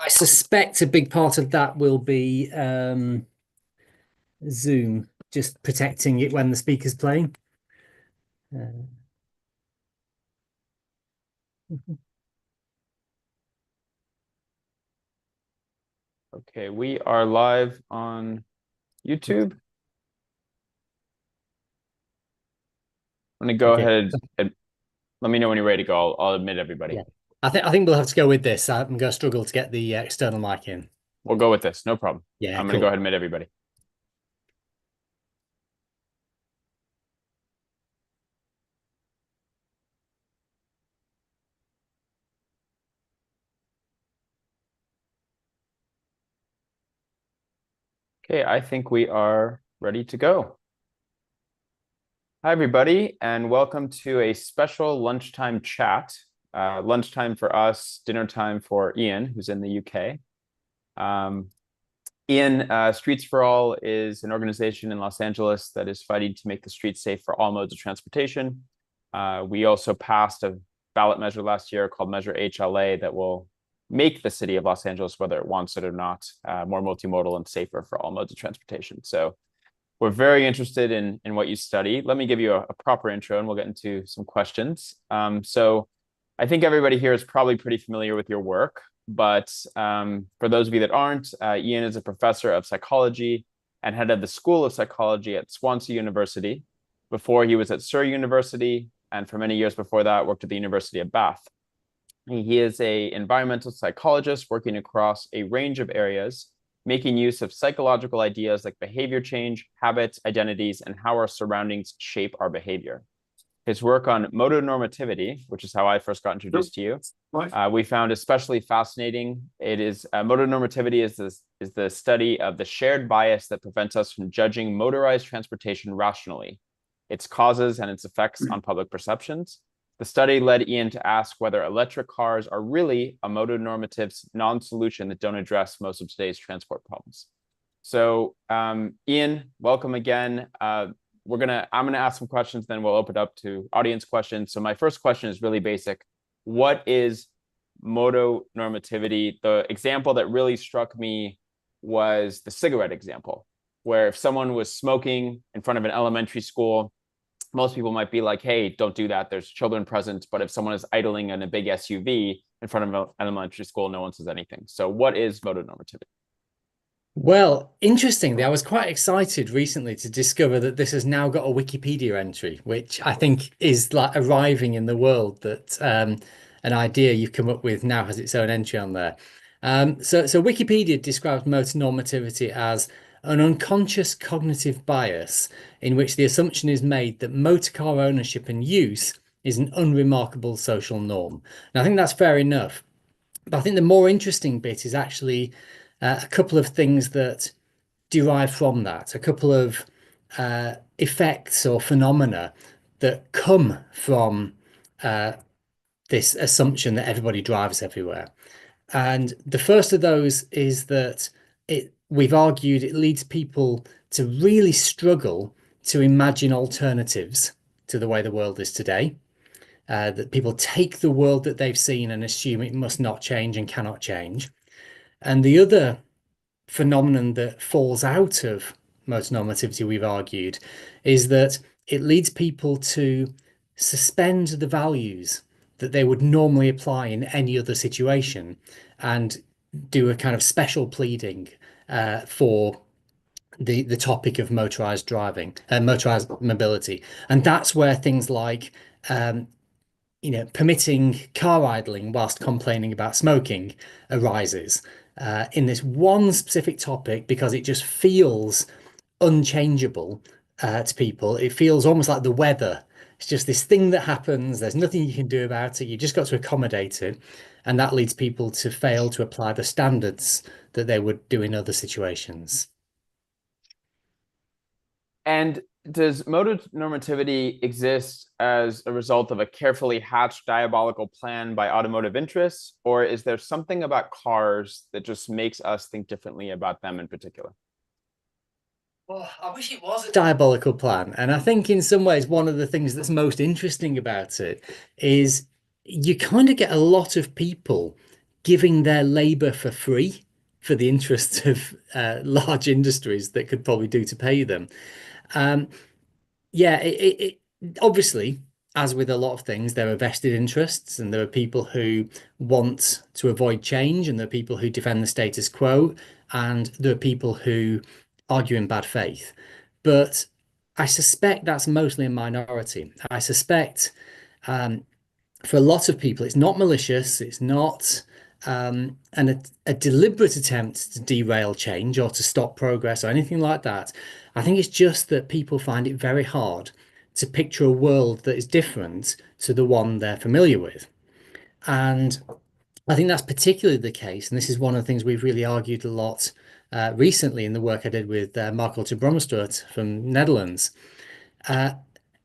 I suspect a big part of that will be Zoom, just protecting it when the speaker's playing. Uh, Okay, we are live on YouTube. I'm gonna go okay. ahead and let me know when you're ready to go. I'll admit everybody. Yeah. I think we'll have to go with this. I'm going to struggle to get the external mic in. We'll go with this, no problem. Yeah, I'm gonna go cool. ahead and admit everybody. Okay, I think we are ready to go. Hi, everybody, and welcome to a special lunchtime chat. Lunchtime for us, dinner time for Ian, who's in the UK. Ian, Streets for All is an organization in Los Angeles that is fighting to make the streets safe for all modes of transportation. We also passed a ballot measure last year called Measure HLA that will make the city of Los Angeles, whether it wants it or not, more multimodal and safer for all modes of transportation. So we're very interested in what you study. Let me give you a proper intro and we'll get into some questions. So I think everybody here is probably pretty familiar with your work, but for those of you that aren't, Ian is a professor of psychology and head of the School of Psychology at Swansea University. Before he was at Surrey University, and for many years before that, worked at the University of Bath. He is an environmental psychologist working across a range of areas, making use of psychological ideas like behavior change, habits, identities, and how our surroundings shape our behavior. His work on motonormativity, which is how I first got introduced to you, we found especially fascinating. It is motonormativity is the study of the shared bias that prevents us from judging motorized transportation rationally, its causes and its effects on public perceptions. The study led Ian to ask whether electric cars are really a motonormative non-solution that don't address most of today's transport problems. So Ian, welcome again. I'm gonna ask some questions, then we'll open it up to audience questions. So my first question is really basic. What is motonormativity? The example that really struck me was the cigarette example, where if someone was smoking in front of an elementary school, most people might be like, hey, don't do that. There's children present. But if someone is idling in a big SUV in front of an elementary school, no one says anything. So what is motonormativity? Well, interestingly, I was quite excited recently to discover that this has now got a Wikipedia entry, which I think is like arriving in the world that an idea you've come up with now has its own entry on there. So Wikipedia describes motor normativity as an unconscious cognitive bias in which the assumption is made that motor car ownership and use is an unremarkable social norm. And I think that's fair enough. But I think the more interesting bit is actually a couple of things that derive from that, a couple of effects or phenomena that come from this assumption that everybody drives everywhere. And the first of those is that we've argued it leads people to really struggle to imagine alternatives to the way the world is today. That people take the world that they've seen and assume it must not change and cannot change. And the other phenomenon that falls out of most normativity, we've argued, is that it leads people to suspend the values that they would normally apply in any other situation and do a kind of special pleading for the topic of motorized driving and motorized mobility. And that's where things like permitting car idling whilst complaining about smoking arises in this one specific topic because it just feels unchangeable to people. It feels almost like the weather. It's just this thing that happens. There's nothing you can do about it. You just got to accommodate it. And that leads people to fail to apply the standards that they would do in other situations. And does motonormativity exist as a result of a carefully hatched diabolical plan by automotive interests, or is there something about cars that just makes us think differently about them in particular? Well, I wish it was a diabolical plan. And I think in some ways, one of the things that's most interesting about it is you kind of get a lot of people giving their labor for free for the interests of large industries that could probably do to pay them. Um, yeah, obviously, as with a lot of things, there are vested interests, and there are people who want to avoid change, and there are people who defend the status quo, and there are people who argue in bad faith. But I suspect that's mostly a minority. I suspect for a lot of people, it's not malicious, it's not a deliberate attempt to derail change or to stop progress or anything like that. I think it's just that people find it very hard to picture a world that is different to the one they're familiar with. And I think that's particularly the case. And this is one of the things we've really argued a lot recently in the work I did with Mark Otto Bromstert from Netherlands.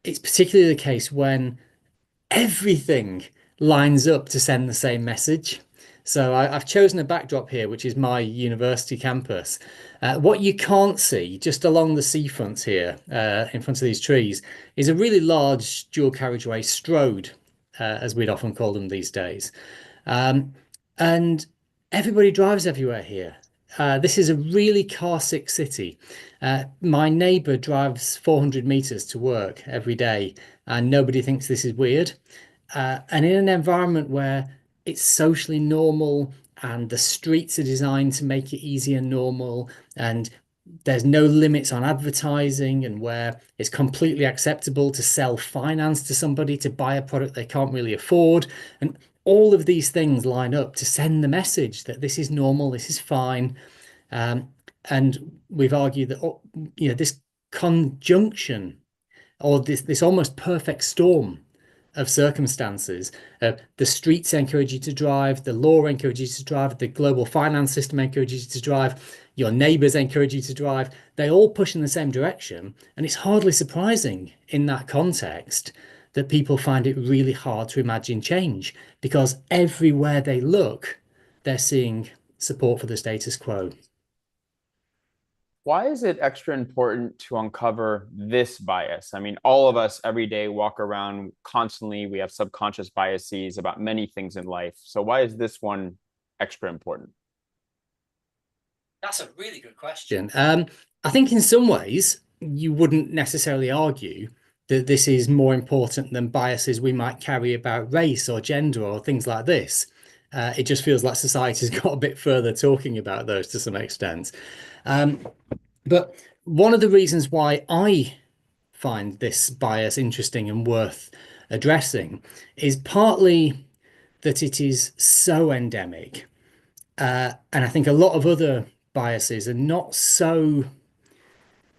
It's particularly the case when everything lines up to send the same message. So I've chosen a backdrop here, which is my university campus. What you can't see just along the seafront here, in front of these trees, is a really large dual carriageway Strode, as we'd often call them these days. And everybody drives everywhere here. This is a really car sick city. My neighbour drives 400 meters to work every day, and nobody thinks this is weird. And in an environment where it's socially normal and the streets are designed to make it easy and normal, and there's no limits on advertising, and where it's completely acceptable to sell finance to somebody to buy a product they can't really afford. And all of these things line up to send the message that this is normal, this is fine. And we've argued that, this conjunction or this almost perfect storm of circumstances. The streets encourage you to drive, the law encourages you to drive, the global finance system encourages you to drive, your neighbors encourage you to drive. They all push in the same direction. And it's hardly surprising in that context that people find it really hard to imagine change, because everywhere they look, they're seeing support for the status quo. Why is it extra important to uncover this bias? I mean, all of us every day walk around constantly. We have subconscious biases about many things in life. So why is this one extra important? That's a really good question. I think in some ways you wouldn't necessarily argue that this is more important than biases we might carry about race or gender or things like this. It just feels like society's got a bit further talking about those to some extent. But one of the reasons why I find this bias interesting and worth addressing is partly that it is so endemic. And I think a lot of other biases are not so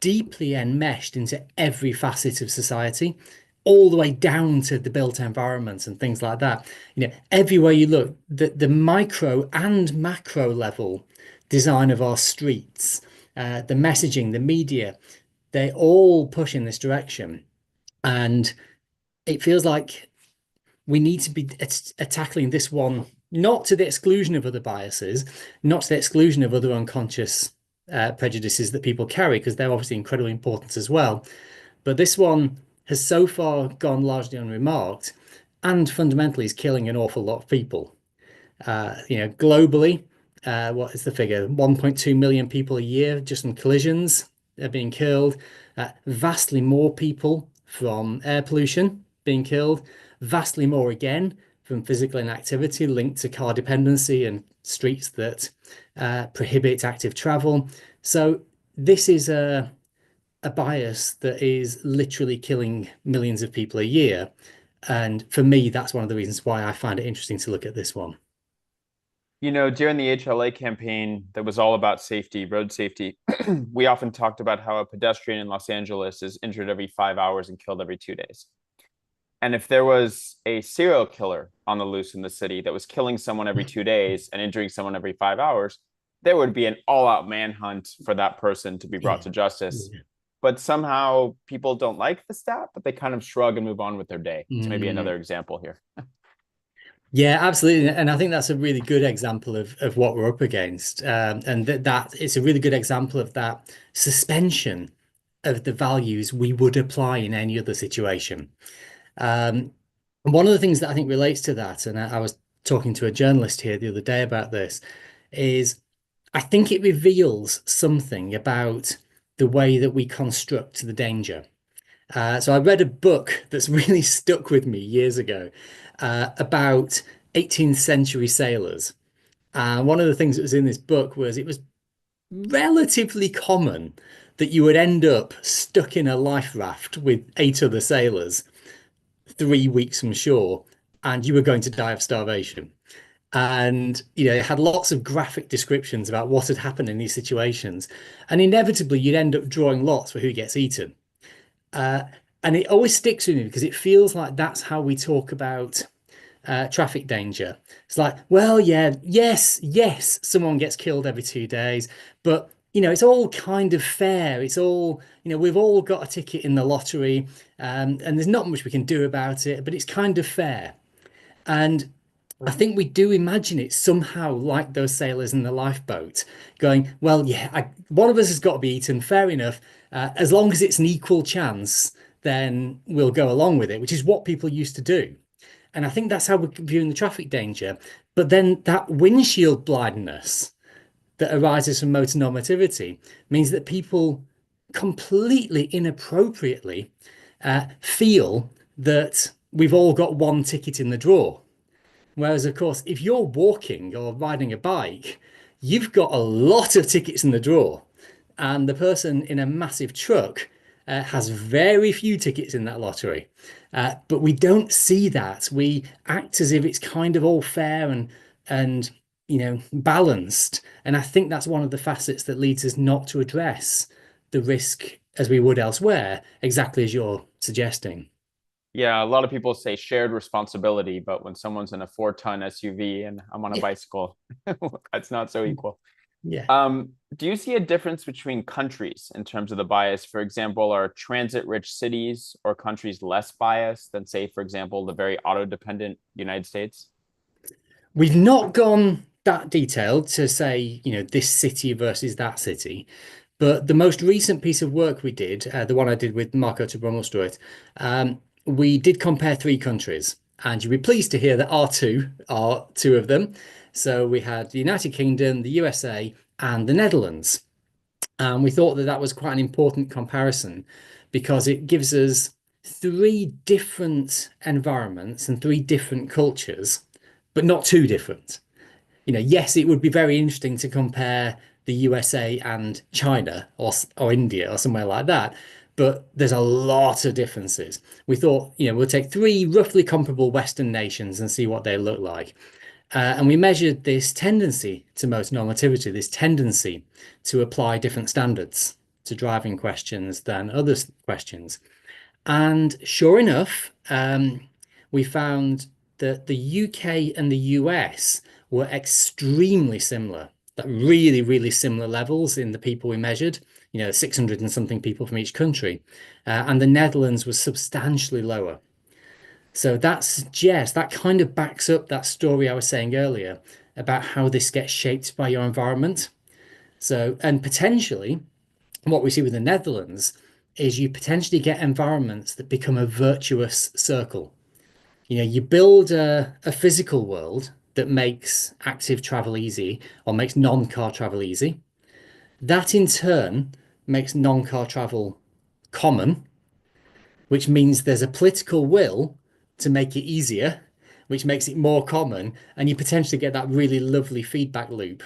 deeply enmeshed into every facet of society, all the way down to the built environment and things like that. Everywhere you look, the micro and macro level design of our streets, the messaging, the media, they all push in this direction. And it feels like we need to be tackling this one, not to the exclusion of other biases, not to the exclusion of other unconscious prejudices that people carry, because they're obviously incredibly important as well. But this one has so far gone largely unremarked, and fundamentally is killing an awful lot of people. Globally, what is the figure? 1.2 million people a year just from collisions are being killed. Vastly more people from air pollution being killed. Vastly more again from physical inactivity linked to car dependency and streets that prohibit active travel. So this is a bias that is literally killing millions of people a year. And for me, that's one of the reasons why I find it interesting to look at this one. During the HLA campaign that was all about safety, road safety, we often talked about how a pedestrian in Los Angeles is injured every 5 hours and killed every 2 days. And if there was a serial killer on the loose in the city that was killing someone every 2 days and injuring someone every 5 hours, there would be an all-out manhunt for that person to be brought to justice. Yeah. But somehow people don't like the stat, but they kind of shrug and move on with their day. So maybe another example here. Yeah, absolutely. And I think that's a really good example of what we're up against. And that it's a really good example of that suspension of the values we would apply in any other situation. One of the things that I think relates to that, and I was talking to a journalist here the other day about this, is I think it reveals something about the way that we construct the danger. So I read a book that's really stuck with me years ago about 18th century sailors. And one of the things that was in this book was it was relatively common that you would end up stuck in a life raft with eight other sailors 3 weeks from shore, and you were going to die of starvation. And it had lots of graphic descriptions about what had happened in these situations. And inevitably, you'd end up drawing lots for who gets eaten. Uh, and it always sticks with me because it feels like that's how we talk about traffic danger. It's like, well, yeah, yes, yes, someone gets killed every 2 days, but it's all kind of fair. It's all, we've all got a ticket in the lottery, and there's not much we can do about it, but it's kind of fair. And I think we do imagine it somehow like those sailors in the lifeboat going, well, yeah, one of us has got to be eaten, fair enough. As long as it's an equal chance, then we'll go along with it, which is what people used to do. And I think that's how we're viewing the traffic danger. But then that windshield blindness that arises from motor normativity means that people completely inappropriately feel that we've all got one ticket in the drawer. Whereas, of course, if you're walking or riding a bike, you've got a lot of tickets in the drawer. And the person in a massive truck has very few tickets in that lottery. But we don't see that. We act as if it's kind of all fair and balanced. And I think that's one of the facets that leads us not to address the risk as we would elsewhere, exactly as you're suggesting. Yeah, a lot of people say shared responsibility, but when someone's in a 4-ton SUV and I'm on a Yeah. bicycle, that's not so equal. Yeah. Do you see a difference between countries in terms of the bias? For example, are transit-rich cities or countries less biased than, say, for example, the very auto-dependent United States? We've not gone that detailed to say, this city versus that city. But the most recent piece of work we did, the one I did with Marco Brommelstruit, we did compare three countries. And you'll be pleased to hear that R2 are two of them. So we had the United Kingdom, the USA, and the Netherlands. And we thought that that was quite an important comparison because it gives us three different environments and three different cultures, but not too different. Yes, it would be very interesting to compare the USA and China or India or somewhere like that, but there's a lot of differences. We thought, we'll take three roughly comparable Western nations and see what they look like. And we measured this tendency to motor normativity, this tendency to apply different standards to driving questions than other questions. And sure enough, we found that the UK and the US were extremely similar, that really, really similar levels in the people we measured, 600 and something people from each country. And the Netherlands was substantially lower. So that suggests, that kind of backs up that story I was saying earlier about how this gets shaped by your environment. So, and potentially, what we see with the Netherlands is you potentially get environments that become a virtuous circle. You build a physical world that makes active travel easy or makes non-car travel easy. That in turn makes non-car travel common, which means there's a political will to make it easier, which makes it more common, and you potentially get that really lovely feedback loop,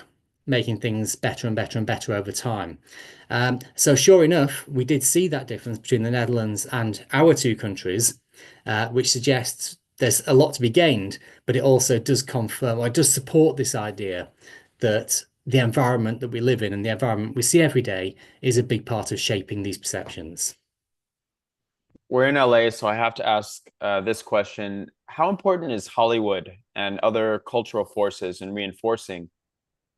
making things better and better and better over time. So sure enough, we did see that difference between the Netherlands and our two countries, which suggests there's a lot to be gained, but it also does confirm or it does support this idea that the environment that we live in and the environment we see every day is a big part of shaping these perceptions. We're in LA, so I have to ask this question. How important is Hollywood and other cultural forces in reinforcing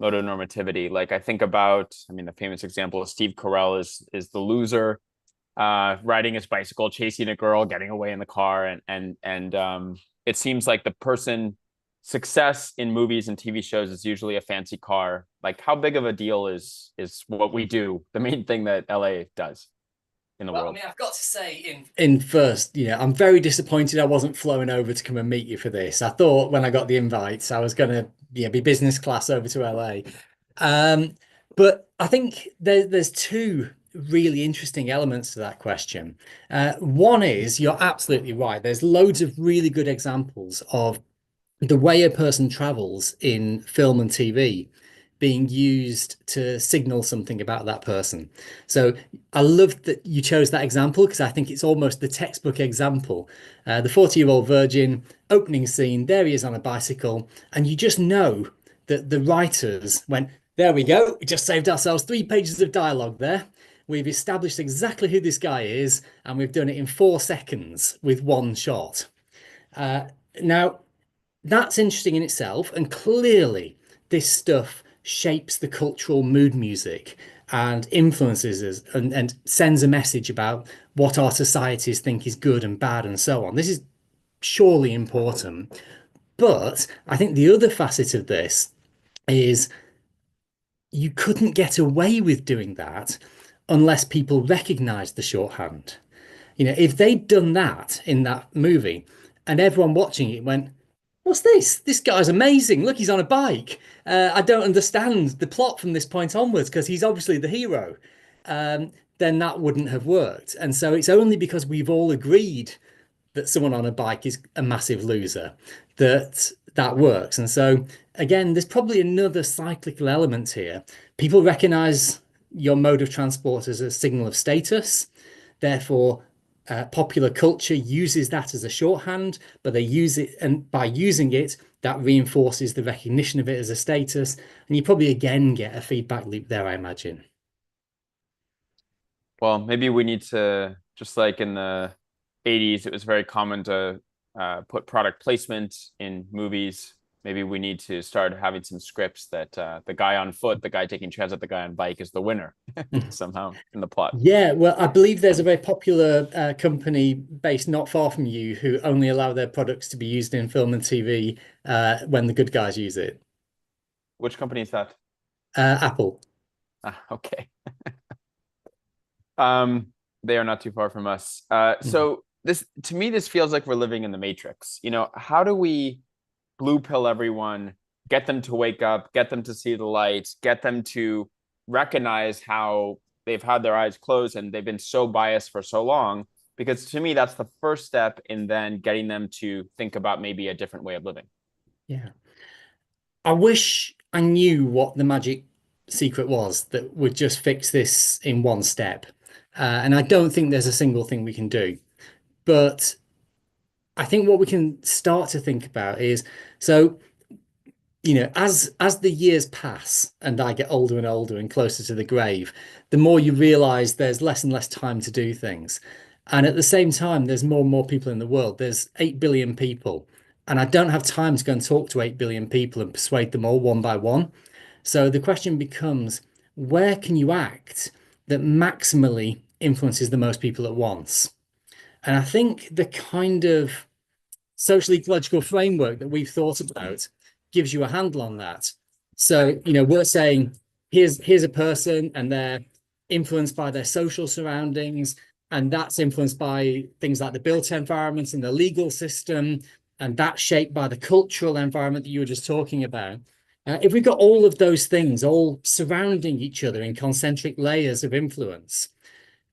motonormativity? Like I think about, I mean, the famous example of Steve Carell is the loser riding his bicycle, chasing a girl, getting away in the car, and it seems like the person success in movies and TV shows is usually a fancy car. Like how big of a deal is what we do, the main thing that LA does? in the Well, I world? mean, I've got to say, in first, I'm very disappointed I wasn't flown over to come and meet you for this. I thought when I got the invites, I was gonna, be business class over to LA. Um, but I think there's two really interesting elements to that question. One is you're absolutely right. There's loads of really good examples of the way a person travels in film and TV being used to signal something about that person. So I love that you chose that example because I think it's almost the textbook example. The 40-year-old virgin opening scene, there he is on a bicycle, and you just know that the writers went, there we go, we just saved ourselves 3 pages of dialogue there. We've established exactly who this guy is, and we've done it in 4 seconds with one shot. Uh, Now, that's interesting in itself. And clearly, this stuff shapes the cultural mood music and influences us and sends a message about what our societies think is good and bad and so on. This is surely important. But I think the other facet of this is you couldn't get away with doing that unless people recognized the shorthand. If they'd done that in that movie and everyone watching it went, what's this? This guy's amazing. Look, he's on a bike. I don't understand the plot from this point onwards because he's obviously the hero. Then that wouldn't have worked. And so it's only because we've all agreed that someone on a bike is a massive loser that that works. And so again, there's probably another cyclical element here. People recognize your mode of transport as a signal of status. Therefore, popular culture uses that as a shorthand, but they use it, and by using it, that reinforces the recognition of it as a status. And you probably again get a feedback loop there, I imagine. Well, maybe we need to, just like in the 80s, it was very common to put product placement in movies. Maybe we need to start having some scripts that the guy on foot, the guy taking transit, the guy on bike is the winner somehow in the plot. Yeah, well, I believe there's a very popular company based not far from you who only allow their products to be used in film and TV when the good guys use it. Which company is that? Apple. Ah, okay. Um, they are not too far from us. So this, to me, this feels like we're living in the Matrix. How do we blue pill everyone, get them to wake up, get them to see the light, get them to recognize how they've had their eyes closed and they've been so biased for so long? Because to me, that's the first step in then getting them to think about maybe a different way of living. Yeah. I wish I knew what the magic secret was that would just fix this in one step. And I don't think there's a single thing we can do. But I think what we can start to think about is so, as the years pass and I get older and older and closer to the grave, the more you realize there's less and less time to do things. And at the same time, there's more and more people in the world. There's 8 billion people. And I don't have time to go and talk to 8 billion people and persuade them all one by one. So the question becomes, where can you act that maximally influences the most people at once? And I think the kind of social ecological framework that we've thought about gives you a handle on that. So, we're saying here's a person and they're influenced by their social surroundings, and that's influenced by things like the built environment and the legal system, and that's shaped by the cultural environment that you were just talking about. If we've got all of those things all surrounding each other in concentric layers of influence,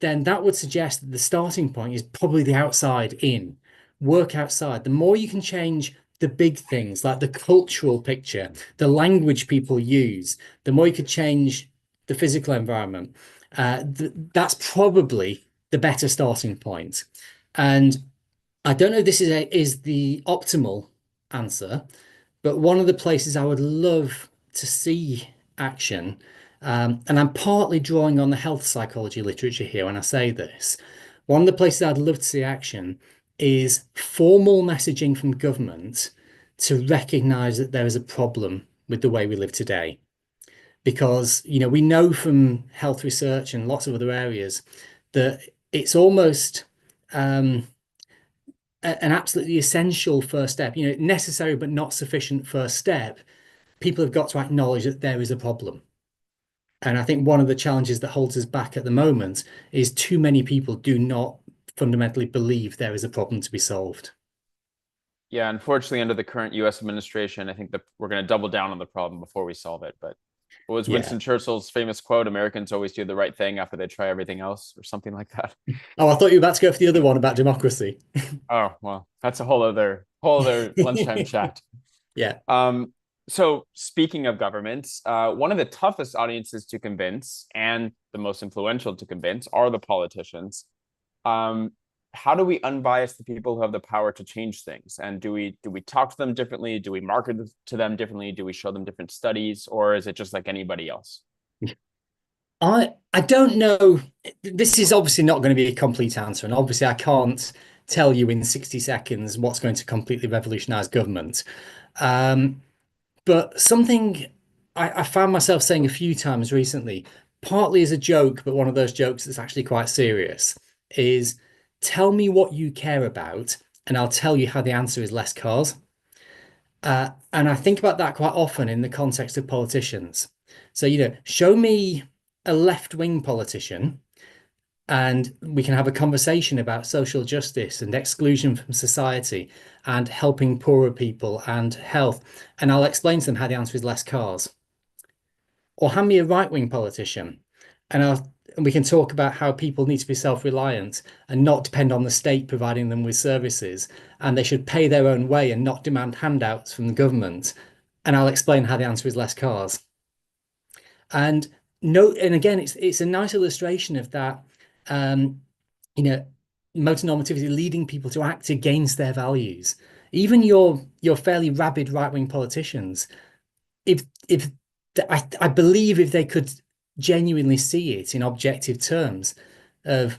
then that would suggest that the starting point is probably the outside in. Work outside. The more you can change the big things like the cultural picture, the language people use, the more you could change the physical environment. That's probably the better starting point. And I don't know if this is the optimal answer, but one of the places I would love to see action, and I'm partly drawing on the health psychology literature here when I say this, one of the places I'd love to see action is formal messaging from government to recognize that there is a problem with the way we live today. Because, we know from health research and lots of other areas that it's almost an absolutely essential first step, necessary but not sufficient first step. People have got to acknowledge that there is a problem. And I think one of the challenges that holds us back at the moment is too many people do not fundamentally believe there is a problem to be solved. Yeah, unfortunately, under the current US administration, I think that we're going to double down on the problem before we solve it. But what was Yeah. Winston Churchill's famous quote? Americans always do the right thing after they try everything else, or something like that. Oh, I thought you were about to go for the other one about democracy. Oh, well, that's a whole other lunchtime chat. Yeah. Um, so speaking of governments, one of the toughest audiences to convince and the most influential to convince are the politicians. Um, how do we unbias the people who have the power to change things? And do we talk to them differently? Do we market to them differently? Do we show them different studies, or is it just like anybody else? I don't know. This is obviously not going to be a complete answer, and obviously I can't tell you in 60 seconds what's going to completely revolutionize government. Um, but something I found myself saying a few times recently, partly as a joke, but one of those jokes that's actually quite serious, is tell me what you care about, and I'll tell you how the answer is less cars. And I think about that quite often in the context of politicians. So, show me a left-wing politician and we can have a conversation about social justice and exclusion from society and helping poorer people and health. And I'll explain to them how the answer is less cars. Or hand me a right-wing politician and we can talk about how people need to be self-reliant and not depend on the state providing them with services. And they should pay their own way and not demand handouts from the government. And I'll explain how the answer is less cars. And no, and again, it's a nice illustration of that. Um, you know, motor normativity leading people to act against their values. Even your fairly rabid right-wing politicians, if I believe if they could genuinely see it in objective terms of,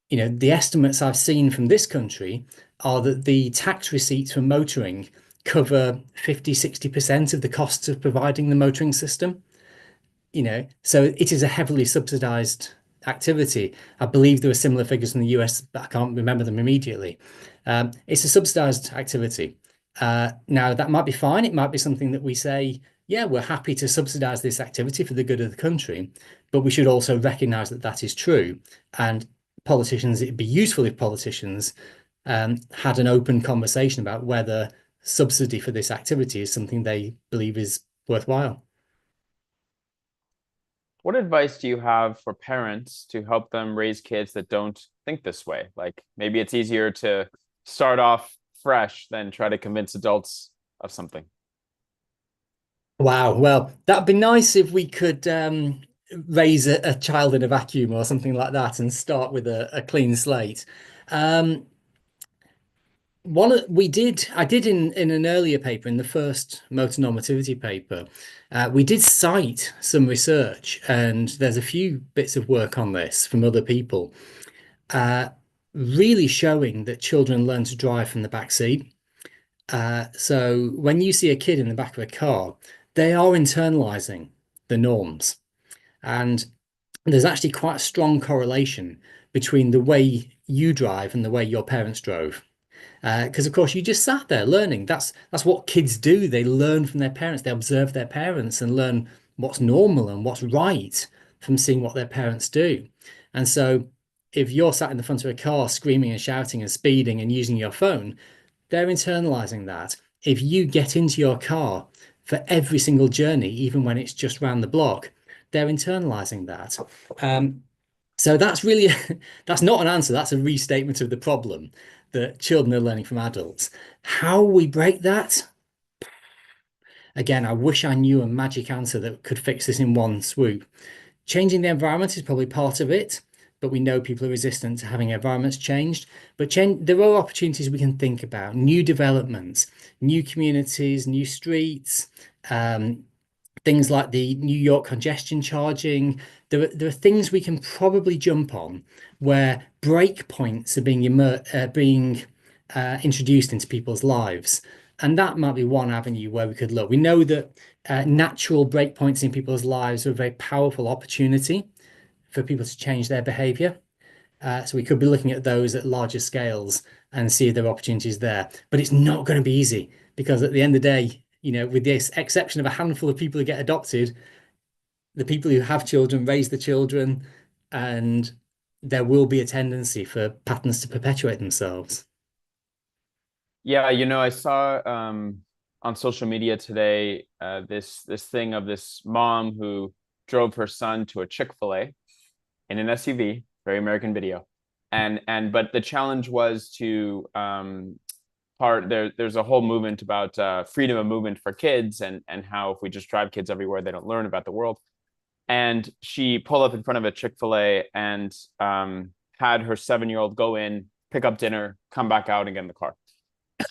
the estimates I've seen from this country are that the tax receipts from motoring cover 50-60% of the costs of providing the motoring system. So it is a heavily subsidized activity. I believe there are similar figures in the US, but I can't remember them immediately. It's a subsidized activity. Now, that might be fine. It might be something that we say, yeah, we're happy to subsidize this activity for the good of the country, but we should also recognize that that is true. And politicians, it'd be useful if politicians had an open conversation about whether subsidy for this activity is something they believe is worthwhile. What advice do you have for parents to help them raise kids that don't think this way? Like maybe it's easier to start off fresh than try to convince adults of something. Wow. Well, that'd be nice if we could raise a child in a vacuum or something like that and start with a clean slate. Um, I did in an earlier paper, in the first motor normativity paper, we did cite some research, and there's a few bits of work on this from other people, uh, really showing that children learn to drive from the back seat. So when you see a kid in the back of a car, they are internalizing the norms. And there's actually quite a strong correlation between the way you drive and the way your parents drove. Because of course you just sat there learning. That's what kids do. They learn from their parents. They observe their parents and learn what's normal and what's right from seeing what their parents do. And so if you're sat in the front of a car screaming and shouting and speeding and using your phone, they're internalizing that. If you get into your car for every single journey, even when it's just round the block, they're internalizing that. Um, so that's really that's not an answer. That's a restatement of the problem that children are learning from adults. How we break that? Again, I wish I knew a magic answer that could fix this in one swoop. Changing the environment is probably part of it, but we know people are resistant to having environments changed. But there are opportunities we can think about, new developments, new communities, new streets, things like the New York congestion charging. There are things we can probably jump on where breakpoints are being introduced into people's lives. And that might be one avenue where we could look. We know that natural breakpoints in people's lives are a very powerful opportunity for people to change their behavior. So we could be looking at those at larger scales and see if there are opportunities there. But it's not going to be easy because at the end of the day, with the exception of a handful of people who get adopted, the people who have children raise the children, and there will be a tendency for patterns to perpetuate themselves. Yeah, I saw on social media today this thing of this mom who drove her son to a Chick-fil-A in an SUV, very American video. But the challenge was to there's a whole movement about freedom of movement for kids and how if we just drive kids everywhere, they don't learn about the world. And she pulled up in front of a Chick-fil-A and had her 7-year-old go in, pick up dinner, come back out and get in the car.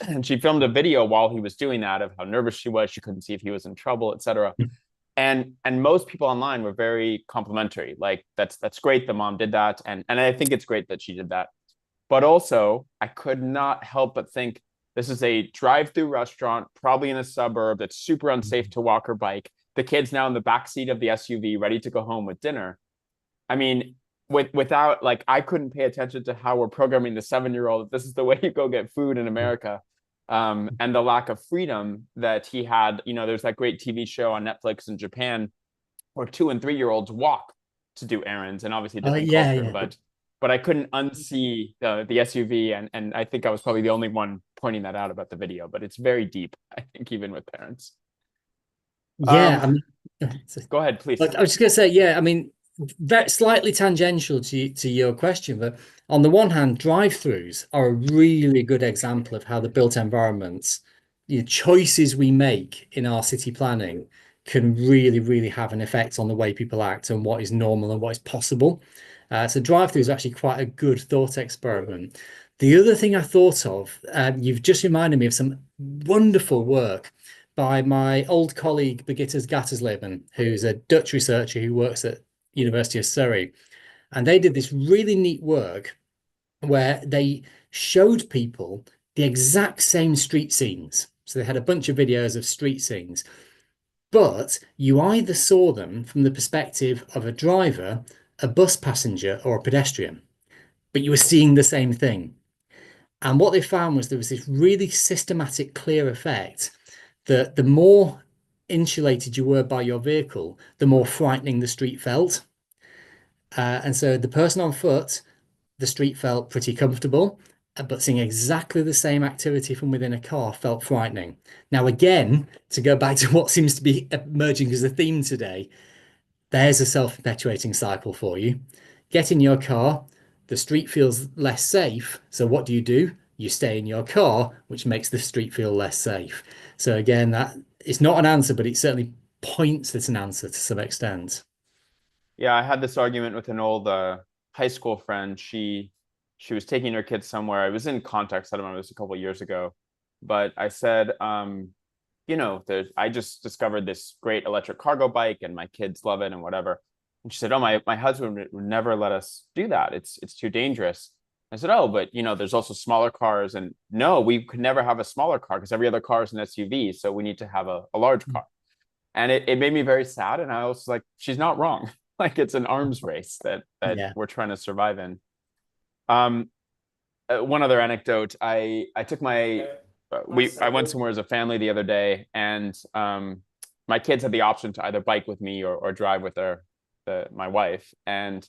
And she filmed a video while he was doing that of how nervous she was. She couldn't see if he was in trouble, etc. And most people online were very complimentary. Like that's great the mom did that. And I think it's great that she did that. But also, I could not help but think this is a drive-through restaurant, probably in a suburb that's super unsafe to walk or bike. The kid's now in the back seat of the SUV, ready to go home with dinner. I mean, without like, I couldn't pay attention to how we're programming the 7-year-old. This is the way you go get food in America. And the lack of freedom that he had. There's that great TV show on Netflix in Japan where 2 and 3-year-olds walk to do errands, and obviously Oh different yeah, culture, yeah. but I couldn't unsee the SUV, and I think I was probably the only one pointing that out about the video. But it's very deep, I think, even with parents. Yeah, Um, I mean, Go ahead, please. but I was just gonna say, yeah, I mean, very slightly tangential to your question, but on the one hand, drive-throughs are a really good example of how the built environments, choices we make in our city planning can really, really have an effect on the way people act and what is normal and what is possible. So drive-through is actually quite a good thought experiment. The other thing I thought of, you've just reminded me of some wonderful work by my old colleague Birgitta Gattersleben, who's a Dutch researcher who works at University of Surrey. And they did this really neat work where they showed people the exact same street scenes. So they had a bunch of videos of street scenes, but you either saw them from the perspective of a driver, a bus passenger, or a pedestrian, but you were seeing the same thing. And what they found was there was this really systematic, clear effect that the more insulated you were by your vehicle, the more frightening the street felt. And so the person on foot, the street felt pretty comfortable, but seeing exactly the same activity from within a car felt frightening. Now, again, to go back to what seems to be emerging as a theme today, there's a self-perpetuating cycle for you. Get in your car, the street feels less safe. So what do? You stay in your car, which makes the street feel less safe. So again, that it's not an answer, but it certainly points at an answer to some extent. Yeah, I had this argument with an old high school friend. She was taking her kids somewhere. It was in context. I don't know. It was a couple of years ago, but I said, I just discovered this great electric cargo bike, and my kids love it and whatever. And she said, "Oh, my husband would never let us do that. It's too dangerous." I said, "Oh, but there's also smaller cars, and no, we could never have a smaller car because every other car is an SUV, so we need to have a large car." And it made me very sad. And I was like, she's not wrong. Like it's an arms race that Yeah. we're trying to survive in. Um, One other anecdote. I took my I went somewhere as a family the other day, and my kids had the option to either bike with me or drive with my wife. And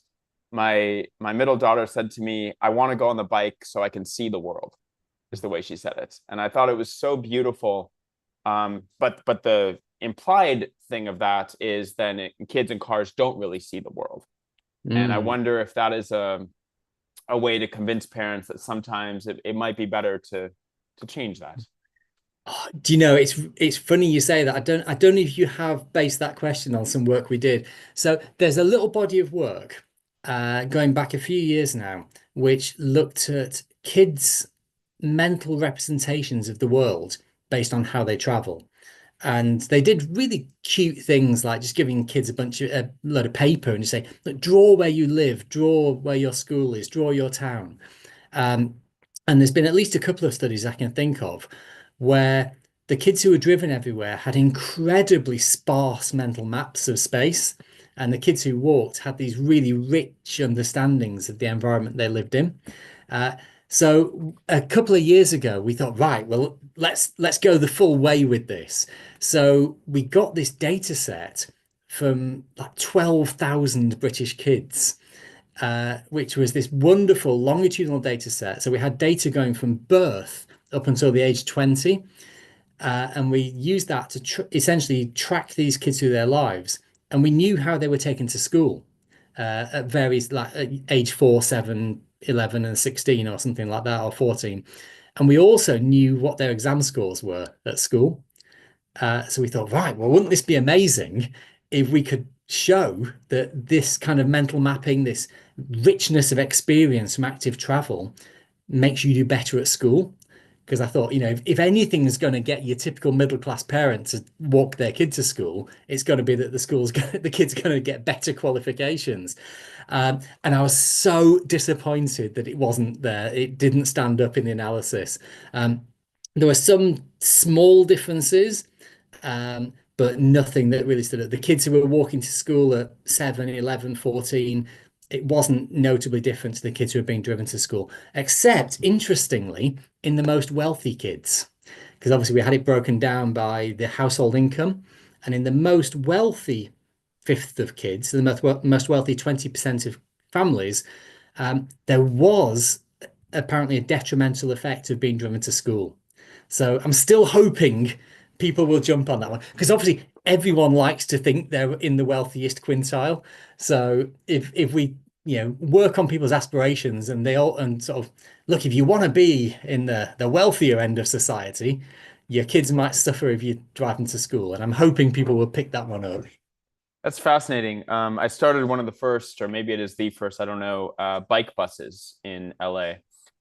my middle daughter said to me, "I want to go on the bike so I can see the world," is the way she said it. And I thought it was so beautiful. But the implied thing of that is then kids in cars don't really see the world. And I Mm. wonder if that is a way to convince parents that sometimes it might be better to change that. Oh, do you know, it's funny you say that. I don't know if you have based that question on some work we did. So there's a little body of work going back a few years now, which looked at kids' mental representations of the world based on how they travel. And they did really cute things like just giving kids a load of paper and just say, look, draw where you live, draw where your school is, draw your town. Um, and there's been at least a couple of studies I can think of where the kids who were driven everywhere had incredibly sparse mental maps of space, and the kids who walked had these really rich understandings of the environment they lived in. Uh, so a couple of years ago, we thought, right, well, let's go the full way with this. So we got this data set from like 12,000 British kids, which was this wonderful longitudinal data set. So we had data going from birth up until the age 20. And we used that to essentially track these kids through their lives. And we knew how they were taken to school at various, like at age 4, 7, 11, and 16, or something like that, or 14. And we also knew what their exam scores were at school. So we thought, right, well, wouldn't this be amazing if we could show that this kind of mental mapping, this richness of experience from active travel makes you do better at school? Because I thought, if anything is going to get your typical middle class parent to walk their kid to school, it's going to be that the kid's going to get better qualifications. And I was so disappointed that it wasn't there. It didn't stand up in the analysis. There were some small differences, but nothing that really stood out. The kids who were walking to school at 7, 11, 14, it wasn't notably different to the kids who were being driven to school, except interestingly, in the most wealthy kids. Because obviously we had it broken down by the household income. And in the most wealthy fifth of kids, the most wealthy 20% of families, there was apparently a detrimental effect of being driven to school. So I'm still hoping people will jump on that one because obviously everyone likes to think they're in the wealthiest quintile. So if we work on people's aspirations and they all and sort of look, if you want to be in the wealthier end of society, your kids might suffer if you drive them to school. And I'm hoping people will pick that one up. That's fascinating. I started one of the first, or maybe it is the first, I don't know, bike buses in LA.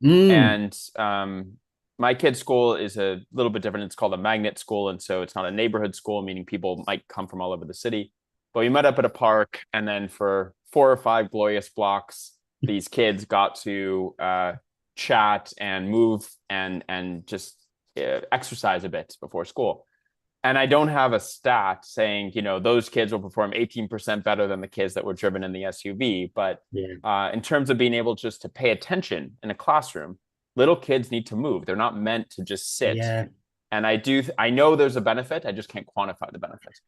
Mm, And my kid's school is a little bit different. It's called a magnet school. And so it's not a neighborhood school, meaning people might come from all over the city. But we met up at a park. And then for 4 or 5 glorious blocks, these kids got to chat and move and just exercise a bit before school. And I don't have a stat saying, those kids will perform 18% better than the kids that were driven in the SUV. But yeah. in terms of being able just to pay attention in a classroom, little kids need to move. They're not meant to just sit. Yeah. And I know there's a benefit. I just can't quantify the benefit.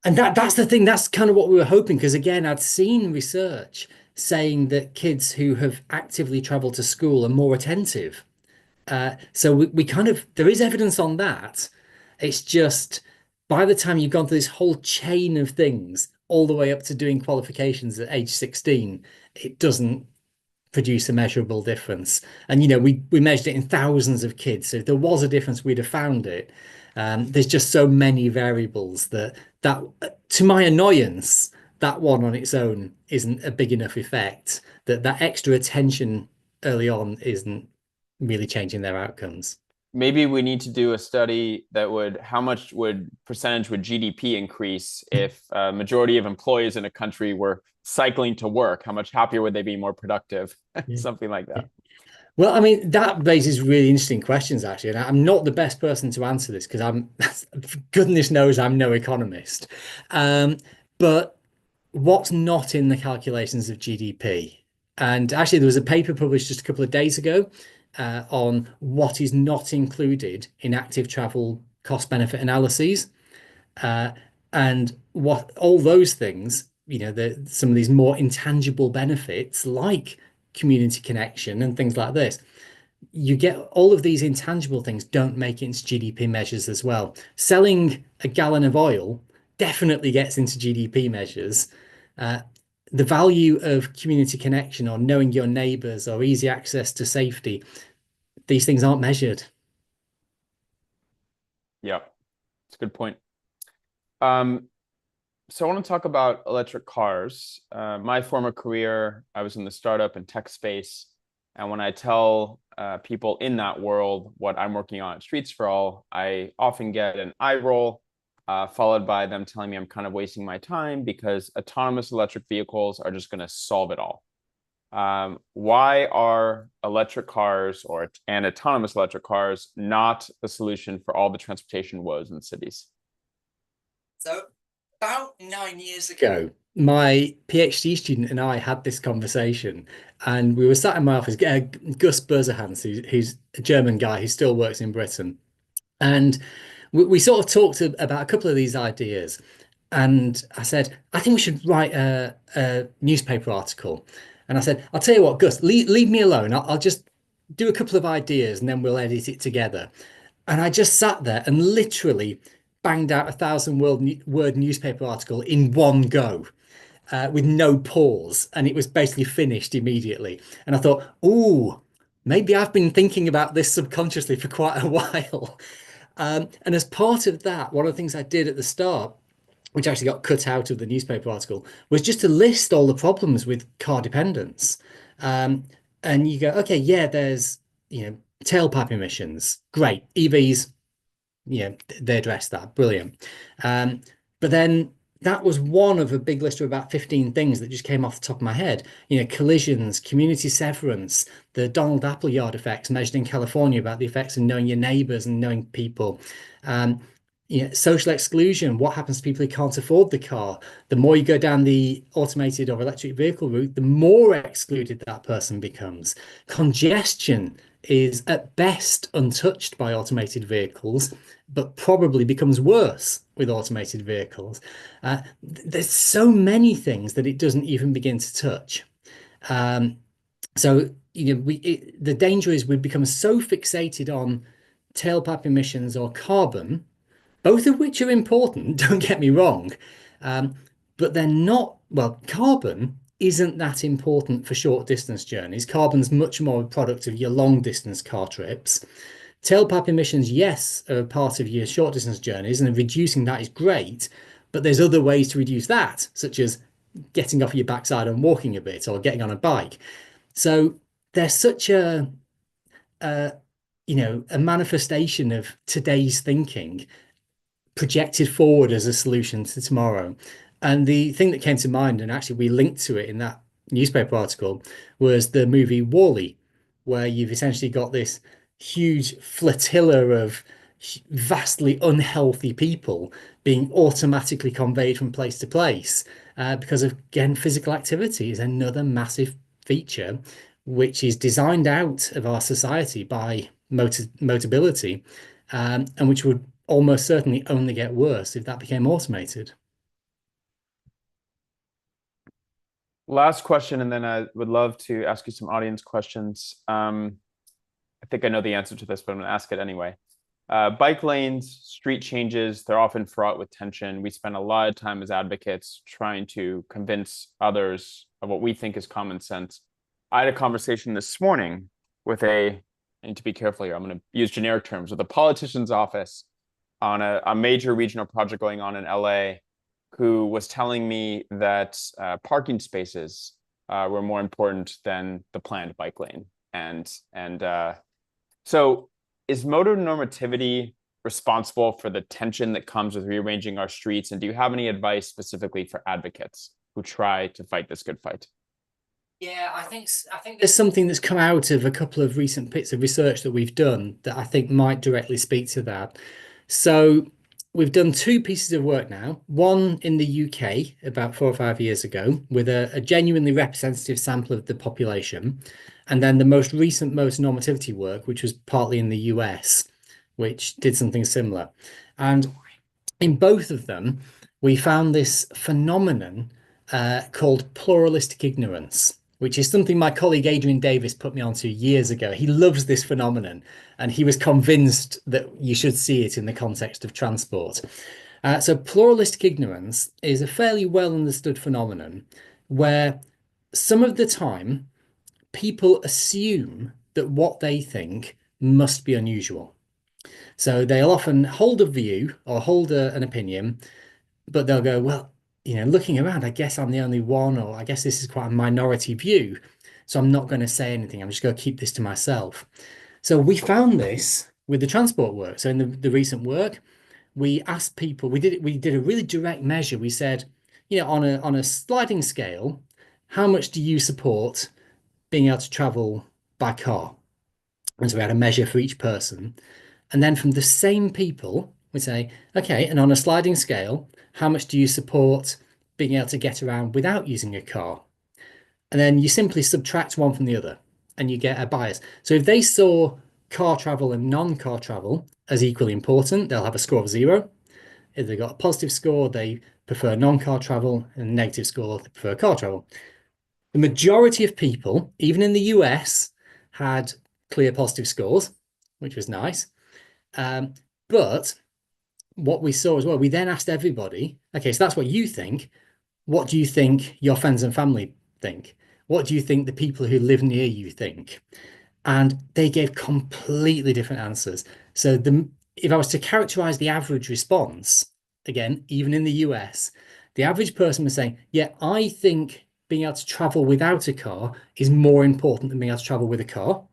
And that's the thing. That's kind of what we were hoping. Because again, I'd seen research saying that kids who have actively traveled to school are more attentive. So we kind of, there is evidence on that. It's just by the time you've gone through this whole chain of things, all the way up to doing qualifications at age 16, it doesn't produce a measurable difference. And we measured it in thousands of kids. So if there was a difference, we'd have found it. There's just so many variables that to my annoyance, that one on its own isn't a big enough effect that extra attention early on isn't really changing their outcomes. Maybe we need to do a study that how much percentage would GDP increase if a majority of employees in a country were cycling to work? How much happier would they be, more productive? Yeah. Something like Yeah. that. Well, I mean, that raises really interesting questions, actually. And I'm not the best person to answer this because goodness knows, I'm no economist. But what's not in the calculations of GDP? And actually, there was a paper published just a couple of days ago on what is not included in active travel cost benefit analyses. Uh, and what all those things, some of these more intangible benefits like community connection and things like this, you get all of these intangible things don't make it into GDP measures as well. Selling a gallon of oil definitely gets into GDP measures. Uh, the value of community connection or knowing your neighbors or easy access to safety, these things aren't measured. Yeah, it's a good point. So I want to talk about electric cars. My former career, I was in the startup and tech space. And when I tell people in that world what I'm working on at Streets for All, I often get an eye roll, followed by them telling me I'm kind of wasting my time because autonomous electric vehicles are just going to solve it all. Why are electric cars and autonomous electric cars not the solution for all the transportation woes in cities? So about 9 years ago, my PhD student and I had this conversation, and we were sat in my office. Gus Berzahans, who's a German guy who still works in Britain, and we sort of talked about a couple of these ideas. And I said, I think we should write a newspaper article. And I said, I'll tell you what, Gus, leave me alone. I'll just do a couple of ideas and then we'll edit it together. And I just sat there and literally banged out 1,000 word newspaper article in one go, with no pause. And it was basically finished immediately. And I thought, oh, maybe I've been thinking about this subconsciously for quite a while. And as part of that, one of the things I did at the start, which actually got cut out of the newspaper article, was just to list all the problems with car dependence. Um, and you go, okay, yeah, there's, tailpipe emissions. Great. EVs, they address that. Brilliant. Um, but then that was one of a big list of about 15 things that just came off the top of my head. Collisions, community severance, the Donald Appleyard effects measured in California about the effects of knowing your neighbors and knowing people. Um, social exclusion, what happens to people who can't afford the car? The more you go down the automated or electric vehicle route, the more excluded that person becomes. Congestion is at best untouched by automated vehicles, but probably becomes worse with automated vehicles. There's so many things that it doesn't even begin to touch. Um, so the danger is we become so fixated on tailpipe emissions or carbon, both of which are important, don't get me wrong, um, but they're not, well, carbon isn't that important for short distance journeys. Carbon's much more a product of your long distance car trips. Tailpipe emissions, yes, are a part of your short distance journeys, and reducing that is great, but there's other ways to reduce that, such as getting off your backside and walking a bit or getting on a bike. So there's such a a manifestation of today's thinking projected forward as a solution to tomorrow. And the thing that came to mind, and actually we linked to it in that newspaper article, was the movie Wall-E, where you've essentially got this huge flotilla of vastly unhealthy people being automatically conveyed from place to place, because of, again, physical activity is another massive feature which is designed out of our society by Motability, and which would almost certainly only get worse if that became automated. Last question, and then I would love to ask you some audience questions. I think I know the answer to this, but I'm going to ask it anyway. Bike lanes, street changes, they're often fraught with tension. We spend a lot of time as advocates trying to convince others of what we think is common sense. I had a conversation this morning with I need to be careful here, I'm going to use generic terms, with a politician's office on a major regional project going on in LA, who was telling me that parking spaces were more important than the planned bike lane. So is motor normativity responsible for the tension that comes with rearranging our streets? And do you have any advice specifically for advocates who try to fight this good fight? Yeah, I think there's something that's come out of a couple of recent bits of research that we've done that I think might directly speak to that. So we've done two pieces of work now, one in the UK about 4 or 5 years ago with a genuinely representative sample of the population, and then the most recent motor normativity work, which was partly in the US, which did something similar. And in both of them, we found this phenomenon called pluralistic ignorance, which is something my colleague Adrian Davis put me onto years ago. He loves this phenomenon, and he was convinced that you should see it in the context of transport. So pluralistic ignorance is a fairly well understood phenomenon where some of the time people assume that what they think must be unusual. So they'll often hold a view or hold an opinion, but they'll go, well, looking around, I guess I'm the only one, or I guess this is quite a minority view. So I'm not going to say anything. I'm just going to keep this to myself. So we found this with the transport work. So in the recent work, we asked people, we did a really direct measure. We said, on a sliding scale, how much do you support being able to travel by car? And so we had a measure for each person. And then from the same people, we say, okay, and on a sliding scale, how much do you support being able to get around without using a car? And then you simply subtract one from the other and you get a bias. So if they saw car travel and non-car travel as equally important, they'll have a score of 0. If they got a positive score, they prefer non-car travel, and negative score, they prefer car travel. The majority of people, even in the US, had clear positive scores, which was nice. But what we saw as well, we then asked everybody, okay, so that's what you think. What do you think your friends and family think? What do you think the people who live near you think? And they gave completely different answers. So if I was to characterize the average response, again, even in the US, the average person was saying, yeah, I think being able to travel without a car is more important than being able to travel with a car.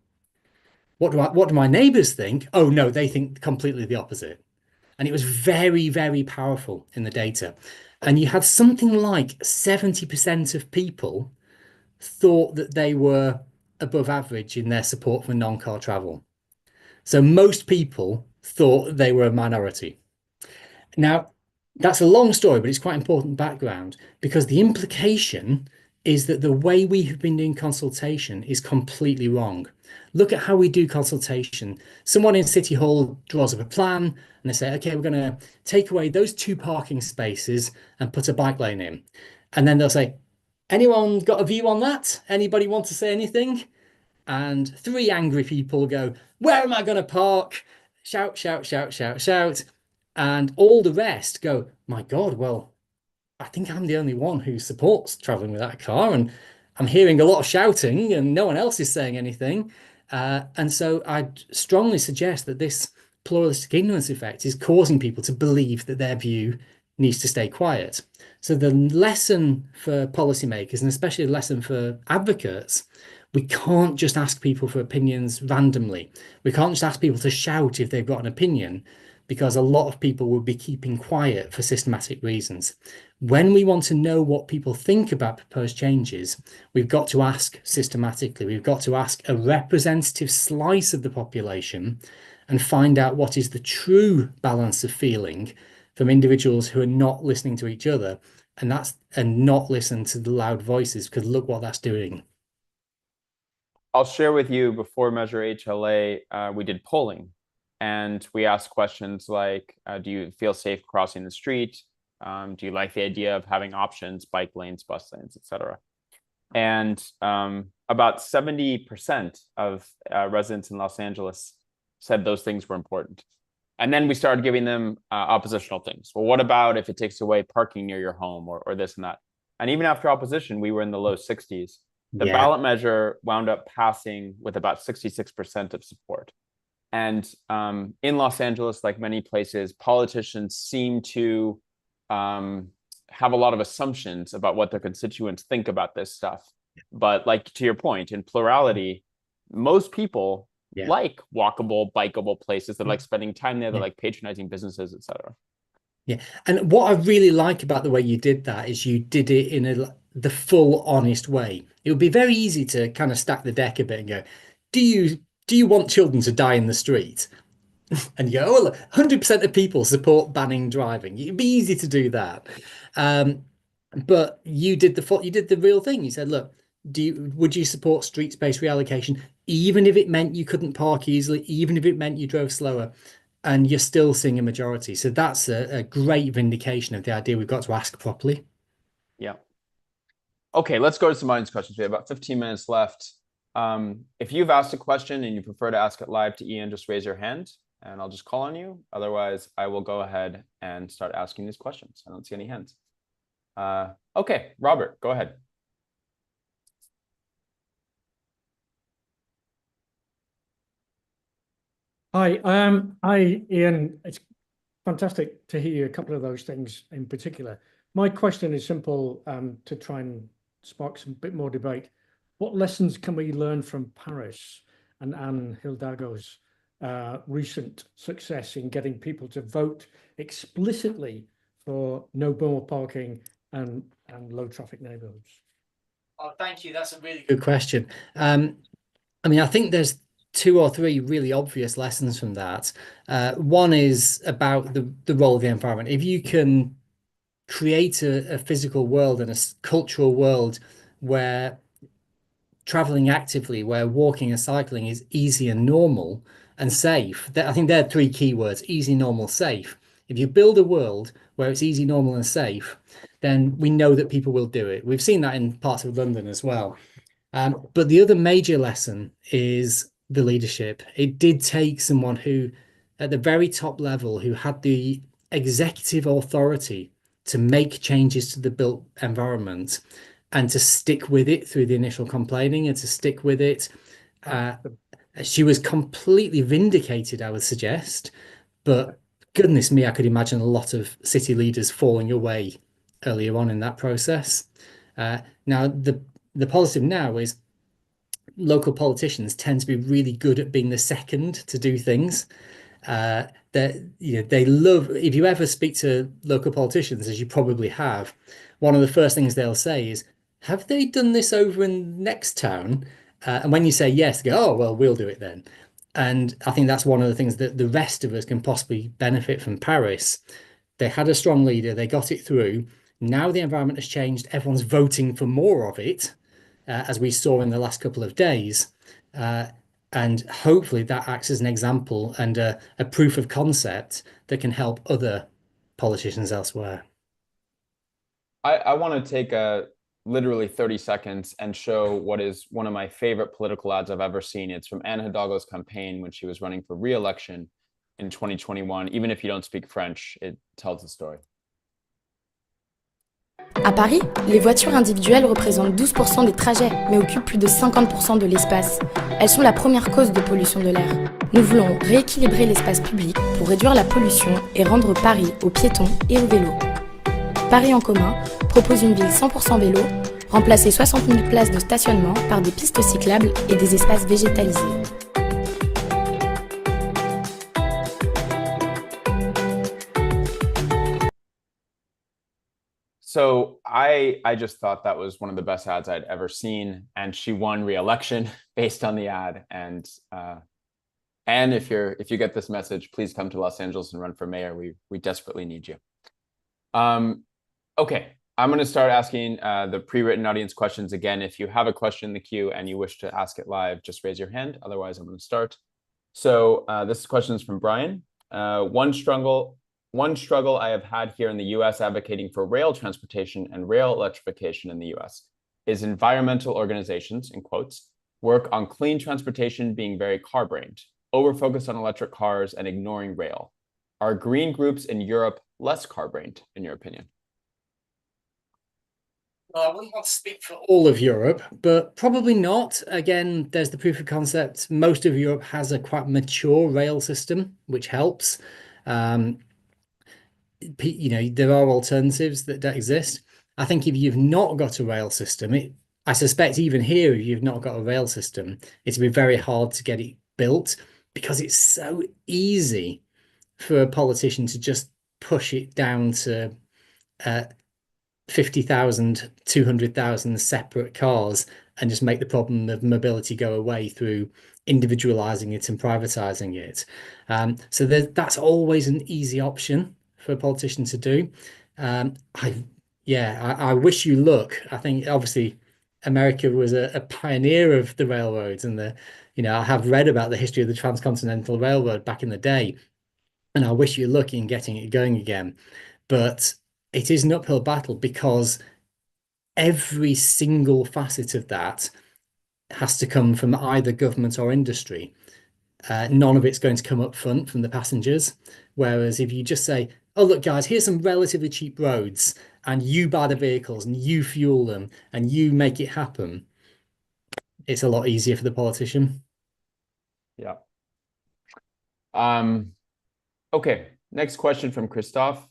What do my neighbors think? Oh no, they think completely the opposite. And it was very, very powerful in the data. And you had something like 70% of people thought that they were above average in their support for non-car travel. So most people thought they were a minority. Now, that's a long story, but it's quite important background because the implication is that the way we have been doing consultation is completely wrong. Look at how we do consultation. Someone in City Hall draws up a plan and they say, okay, we're going to take away those 2 parking spaces and put a bike lane in. And then they'll say, anyone got a view on that? Anybody want to say anything? And 3 angry people go, where am I going to park? Shout, shout, shout, shout, shout. And all the rest go, my God, well, I think I'm the only one who supports traveling without a car. And I'm hearing a lot of shouting and no one else is saying anything. And so I'd strongly suggest that this pluralistic ignorance effect is causing people to believe that their view needs to stay quiet. So the lesson for policymakers, and especially the lesson for advocates, we can't just ask people for opinions randomly. We can't just ask people to shout if they've got an opinion, because a lot of people will be keeping quiet for systematic reasons. When we want to know what people think about proposed changes, we've got to ask systematically. We've got to ask a representative slice of the population and find out what is the true balance of feeling from individuals who are not listening to each other, and not listen to the loud voices, because look what that's doing. I'll share with you, before Measure HLA, we did polling, and we asked questions like, do you feel safe crossing the street? Do you like the idea of having options, bike lanes, bus lanes, etc.? And about 70% of residents in Los Angeles said those things were important. And then we started giving them oppositional things. Well, what about if it takes away parking near your home, or this and that? And even after opposition, we were in the low 60s. The ballot measure wound up passing with about 66% of support. And in Los Angeles, like many places, politicians seem to have a lot of assumptions about what their constituents think about this stuff. But like, to your point, in plurality, most people like walkable, bikeable places. They like spending time there. They like patronizing businesses, etc. Yeah. And what I really like about the way you did that is you did it in the full honest way. It would be very easy to kind of stack the deck a bit and go, do you want children to die in the street? And you go, oh, look, 100% of people support banning driving. It'd be easy to do that. But you did the real thing. You said, look, would you support street space reallocation, even if it meant you couldn't park easily, even if it meant you drove slower? And you're still seeing a majority. So that's a great vindication of the idea we've got to ask properly. Yeah. Okay, let's go to some audience questions. We have about 15 minutes left. If you've asked a question and you prefer to ask it live to Ian, just raise your hand and I'll just call on you. Otherwise, I will go ahead and start asking these questions. I don't see any hands. Okay, Robert, go ahead. Hi, Ian. It's fantastic to hear a couple of those things in particular. My question is simple, to try and spark some bit more debate. What lessons can we learn from Paris and Anne Hidalgo's recent success in getting people to vote explicitly for no more parking and low traffic neighborhoods? Oh, thank you. That's a really good question. I mean, I think there's 2 or 3 really obvious lessons from that. One is about the role of the environment. If you can create a physical world and a cultural world where traveling actively, where walking and cycling is easy and normal and safe, I think there are 3 key words: easy, normal, safe. If you build a world where it's easy, normal, and safe, then we know that people will do it. We've seen that in parts of London as well. But the other major lesson is the leadership. It did take someone who, at the very top level, who had the executive authority to make changes to the built environment and to stick with it through the initial complaining and to stick with it. She was completely vindicated, I would suggest, but goodness me, I could imagine a lot of city leaders falling away earlier on in that process. Now, the positive now is local politicians tend to be really good at being the second to do things. They love, if you ever speak to local politicians, as you probably have, one of the first things they'll say is, have they done this over in next town? And when you say yes, they go, oh, well, we'll do it then. And I think that's one of the things that the rest of us can possibly benefit from Paris. They had a strong leader, they got it through. Now the environment has changed, everyone's voting for more of it, as we saw in the last couple of days. And hopefully that acts as an example and a proof of concept that can help other politicians elsewhere. I want to take literally 30 seconds and show what is one of my favorite political ads I've ever seen. It's from Anne Hidalgo's campaign when she was running for re-election in 2021. Even if you don't speak French, it tells the story. À Paris, les voitures individuelles représentent 12% des trajets, mais occupent plus de 50% de l'espace. Elles sont la première cause de pollution de l'air. Nous voulons rééquilibrer l'espace public pour réduire la pollution et rendre Paris aux piétons et aux vélos. Paris en commun propose une ville 100% vélo, remplacer 60 000 places de stationnement par des pistes cyclables et des espaces végétalisés. So I just thought that was one of the best ads I'd ever seen, and she won re-election based on the ad. And if you get this message, please come to Los Angeles and run for mayor. We desperately need you. Okay, I'm going to start asking the pre-written audience questions again. If you have a question in the queue and you wish to ask it live, just raise your hand. Otherwise, I'm going to start. So this question is from Brian. One struggle I have had here in the US advocating for rail transportation and rail electrification in the US is environmental organizations, in quotes, work on clean transportation being very car-brained, over-focused on electric cars and ignoring rail. Are green groups in Europe less car-brained, in your opinion? Well, I wouldn't want to speak for all of Europe, but probably not. Again, there's the proof of concept. Most of Europe has a quite mature rail system, which helps. There are alternatives that exist. I think if you've not got a rail system, I suspect even here, if you've not got a rail system, it'll be very hard to get it built because it's so easy for a politician to just push it down to 50,000, 200,000 separate cars and just make the problem of mobility go away through individualizing it and privatizing it. So that's always an easy option for a politician to do. I wish you luck. I think obviously America was a pioneer of the railroads, and I have read about the history of the Transcontinental Railroad back in the day, and I wish you luck in getting it going again. But it is an uphill battle because every single facet of that has to come from either government or industry. None of it's going to come up front from the passengers. Whereas if you just say, oh, look, guys, here's some relatively cheap roads and you buy the vehicles and you fuel them and you make it happen, it's a lot easier for the politician. Yeah. Okay, next question from Christophe.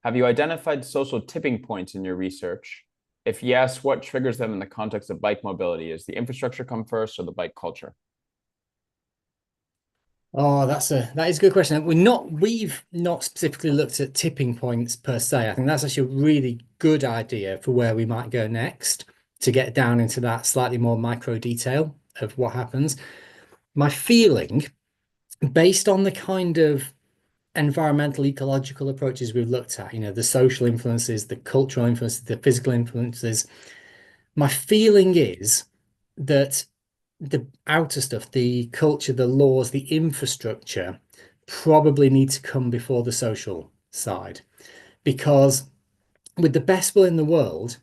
Have you identified social tipping points in your research? If yes, what triggers them in the context of bike mobility? Is the infrastructure come first or the bike culture? Oh, that is a good question. We've not specifically looked at tipping points per se. I think that's actually a really good idea for where we might go next to get down into that slightly more micro detail of what happens. My feeling, based on the kind of environmental ecological approaches we've looked at, the social influences, the cultural influences, the physical influences, my feeling is that the outer stuff, the culture, the laws, the infrastructure probably need to come before the social side, because with the best will in the world,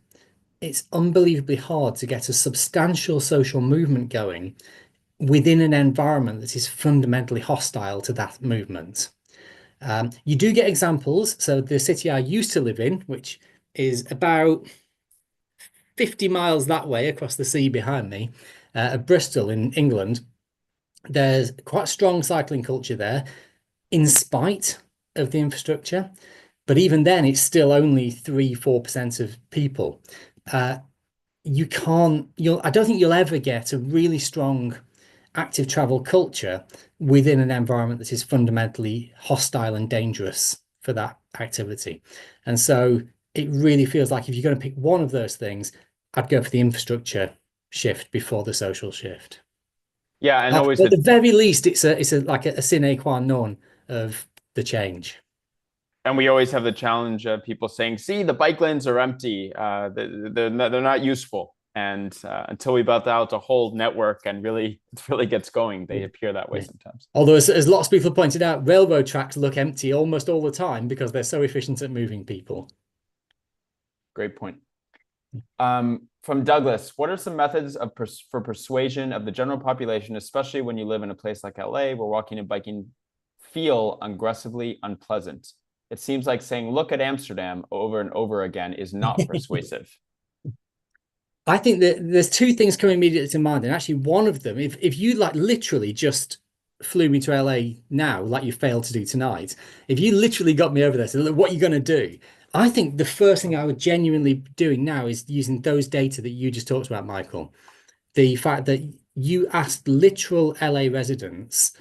it's unbelievably hard to get a substantial social movement going within an environment that is fundamentally hostile to that movement. You do get examples. So the city I used to live in, which is about 50 miles that way across the sea behind me, Bristol in England, there's quite a strong cycling culture there in spite of the infrastructure. But even then, it's still only 3-4% of people. I don't think you'll ever get a really strong active travel culture within an environment that is fundamentally hostile and dangerous for that activity. And so it really feels like if you're going to pick one of those things, I'd go for the infrastructure shift before the social shift. Yeah, and always at the very least, it's like a sine qua non of the change. And we always have the challenge of people saying, see, the bike lanes are empty. They're not useful. And until we build out a whole network and it really gets going, they appear that way sometimes. Although, as lots of people have pointed out, railroad tracks look empty almost all the time because they're so efficient at moving people. Great point. From Douglas, what are some methods for persuasion of the general population, especially when you live in a place like LA, where walking and biking feel aggressively unpleasant? It seems like saying, look at Amsterdam over and over again is not persuasive. I think that there's two things coming immediately to mind. And actually one of them, if you like literally just flew me to LA now, like you failed to do tonight, if you literally got me over there, so what are you going to do? I think the first thing I would genuinely be doing now is using those data that you just talked about, Michael. The fact that you asked literal LA residents,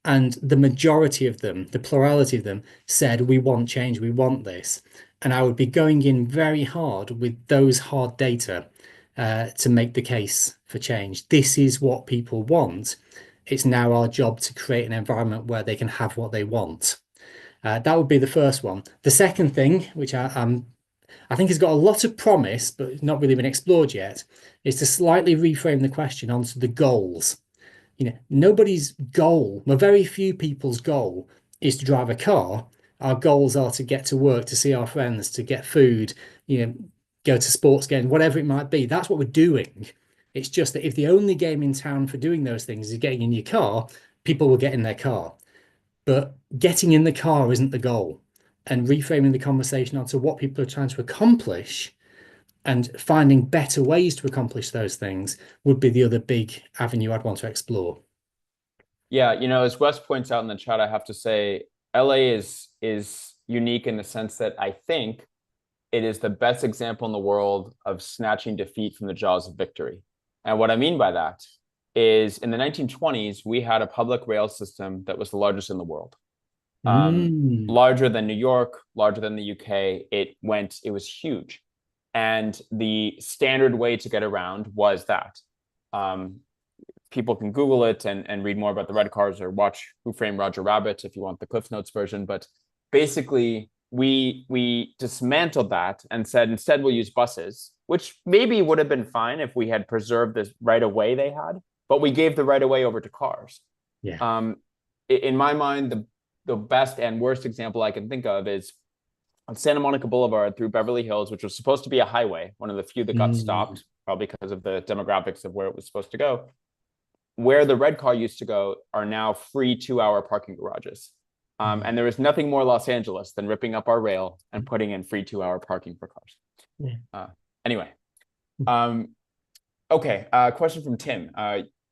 and the majority of them, the plurality of them, said, we want change, we want this. And I would be going in very hard with those hard data to make the case for change. This is what people want. It's now our job to create an environment where they can have what they want. That would be the first one. The second thing, which I think has got a lot of promise, but not really been explored yet, is to slightly reframe the question onto the goals. Nobody's goal, well, very few people's goal is to drive a car. Our goals are to get to work, to see our friends, to get food, go to sports games, whatever it might be. That's what we're doing. It's just that if the only game in town for doing those things is getting in your car, people will get in their car. But getting in the car isn't the goal. And reframing the conversation onto what people are trying to accomplish and finding better ways to accomplish those things would be the other big avenue I'd want to explore. Yeah, as Wes points out in the chat, I have to say, LA is unique in the sense that I think it is the best example in the world of snatching defeat from the jaws of victory. And what I mean by that is in the 1920s, we had a public rail system that was the largest in the world. Larger than New York, larger than the UK. It was huge. And the standard way to get around was that. People can Google it and read more about the red cars or watch Who Framed Roger Rabbit if you want the Cliff Notes version. But basically, we dismantled that and said, instead we'll use buses, which maybe would have been fine if we had preserved this right of way they had, but we gave the right of way over to cars. Yeah. In my mind, the best and worst example I can think of is on Santa Monica Boulevard through Beverly Hills, which was supposed to be a highway, one of the few that got stopped, probably because of the demographics of where it was supposed to go. Where the red car used to go are now free 2-hour parking garages. And there is nothing more Los Angeles than ripping up our rail and putting in free 2-hour parking for cars. Yeah. Anyway. Okay, question from Tim.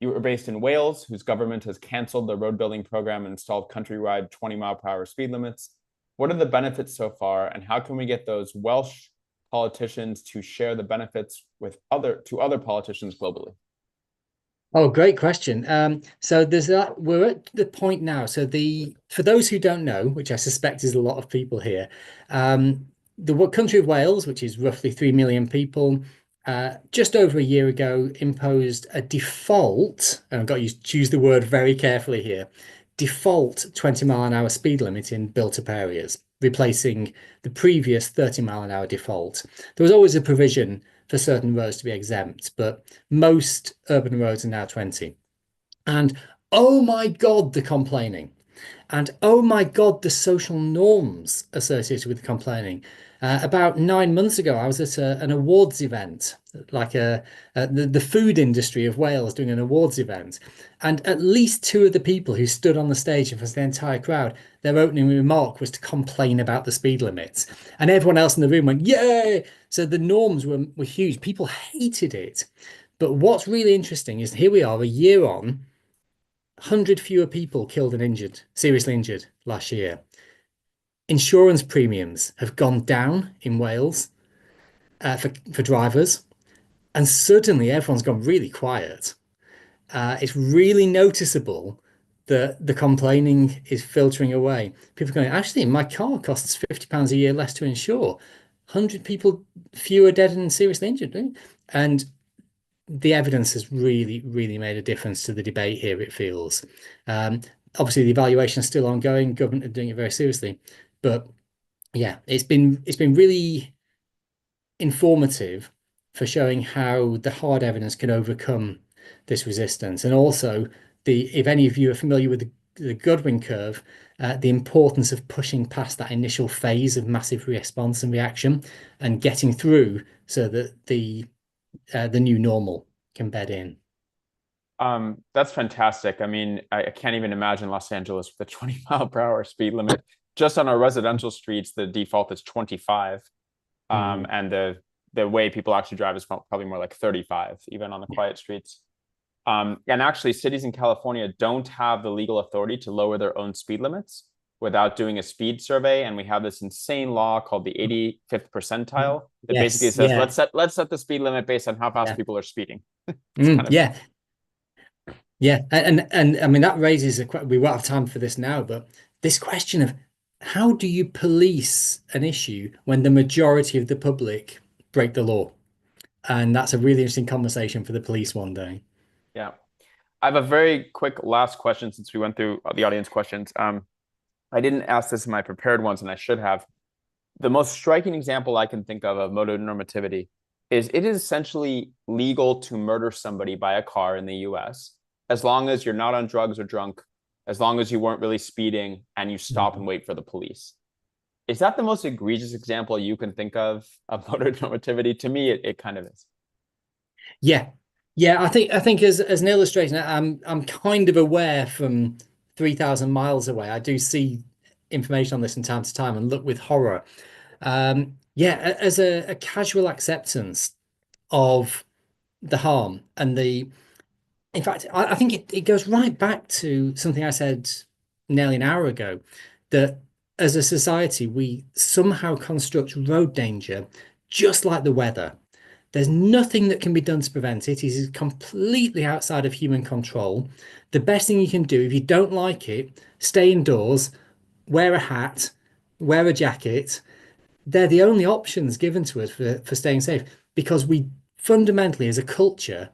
You are based in Wales, whose government has canceled the road building program and installed countrywide 20-mile-per-hour speed limits. What are the benefits so far, and how can we get those Welsh politicians to share the benefits with other politicians globally? Oh, great question. So we're at the point now. So for those who don't know, which I suspect is a lot of people here, the country of Wales, which is roughly 3 million people, just over a year ago imposed a default, and I've got to choose the word very carefully here, default 20-mile-an-hour speed limit in built-up areas, replacing the previous 30-mile-an-hour default. There was always a provision for certain roads to be exempt, but most urban roads are now 20. And oh my God, the complaining. And oh my God, the social norms associated with the complaining. About 9 months ago, I was at an awards event, like the food industry of Wales doing an awards event. And at least two of the people who stood on the stage in front of the entire crowd, their opening remark was to complain about the speed limits. And everyone else in the room went, yay! So the norms were huge. People hated it. But what's really interesting is here we are a year on, 100 fewer people killed and injured, seriously injured last year. Insurance premiums have gone down in Wales for drivers, and suddenly everyone's gone really quiet. It's really noticeable that the complaining is filtering away. People are going, actually, my car costs £50 a year less to insure. 100 people fewer dead and seriously injured. And the evidence has really, really made a difference to the debate here, it feels. Obviously, the evaluation is still ongoing. Government are doing it very seriously. But yeah, it's been really informative for showing how the hard evidence can overcome this resistance. And also, if any of you are familiar with the Goodwin curve, the importance of pushing past that initial phase of massive response and reaction and getting through so that the new normal can bed in. That's fantastic. I mean, I can't even imagine Los Angeles with a 20-mile-per-hour speed limit. Just on our residential streets, the default is 25. And the way people actually drive is probably more like 35, even on the quiet streets. And actually, cities in California don't have the legal authority to lower their own speed limits without doing a speed survey. And we have this insane law called the 85th percentile that basically says, let's set the speed limit based on how fast people are speeding. Yeah. And I mean, that raises we won't have time for this now, but this question of how do you police an issue when the majority of the public break the law? And that's a really interesting conversation for the police one day. Yeah. I have a very quick last question since we went through the audience questions. I didn't ask this in my prepared ones, and I should have. The most striking example I can think of motonormativity is it is essentially legal to murder somebody by a car in the US, as long as you're not on drugs or drunk, as long as you weren't really speeding and you stop and wait for the police. Is that the most egregious example you can think of motonormativity? To me, it kind of is. Yeah. I think as an illustration, I'm kind of aware from 3,000 miles away. I do see information on this from time to time and look with horror. As a casual acceptance of the harm and in fact, I think it goes right back to something I said nearly an hour ago, that as a society, we somehow construct road danger just like the weather. There's nothing that can be done to prevent it. It is completely outside of human control. The best thing you can do, if you don't like it, stay indoors, wear a hat, wear a jacket. They're the only options given to us for staying safe, because we fundamentally, as a culture,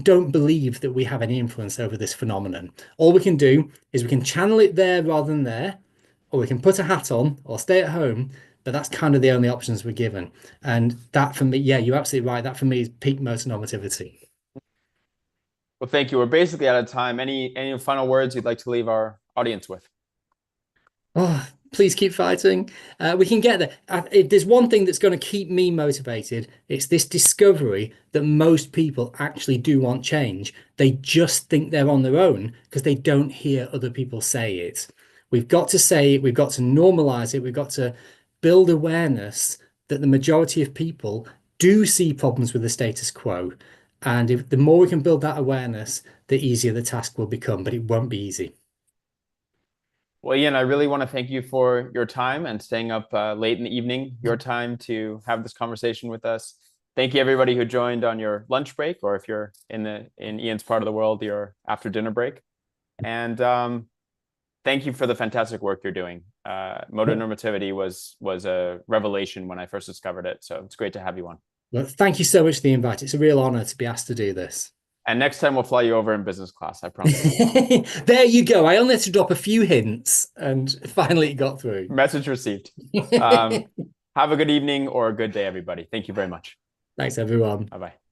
don't believe that we have any influence over this phenomenon. All we can do is we can channel it there rather than there, or we can put a hat on or stay at home, but that's kind of the only options we're given. And that, for me, yeah, you're absolutely right. That for me is peak motonormativity. Well, thank you. We're basically out of time. Any final words you'd like to leave our audience with? Oh, please keep fighting. We can get there. If there's one thing that's going to keep me motivated, it's this discovery that most people actually do want change. They just think they're on their own because they don't hear other people say it. We've got to say it. We've got to normalize it. We've got to build awareness that the majority of people do see problems with the status quo. And the more we can build that awareness, the easier the task will become, but it won't be easy. Well, Ian, I really want to thank you for your time and staying up late in the evening, your time to have this conversation with us. Thank you, everybody who joined on your lunch break, or if you're in Ian's part of the world, your after dinner break. And thank you for the fantastic work you're doing. Motonormativity was a revelation when I first discovered it. So it's great to have you on. Well, thank you so much for the invite. It's a real honor to be asked to do this. And next time we'll fly you over in business class, I promise. There you go. I only had to drop a few hints and finally it got through. Message received. Have a good evening or a good day, everybody. Thank you very much. Thanks, everyone. Bye-bye.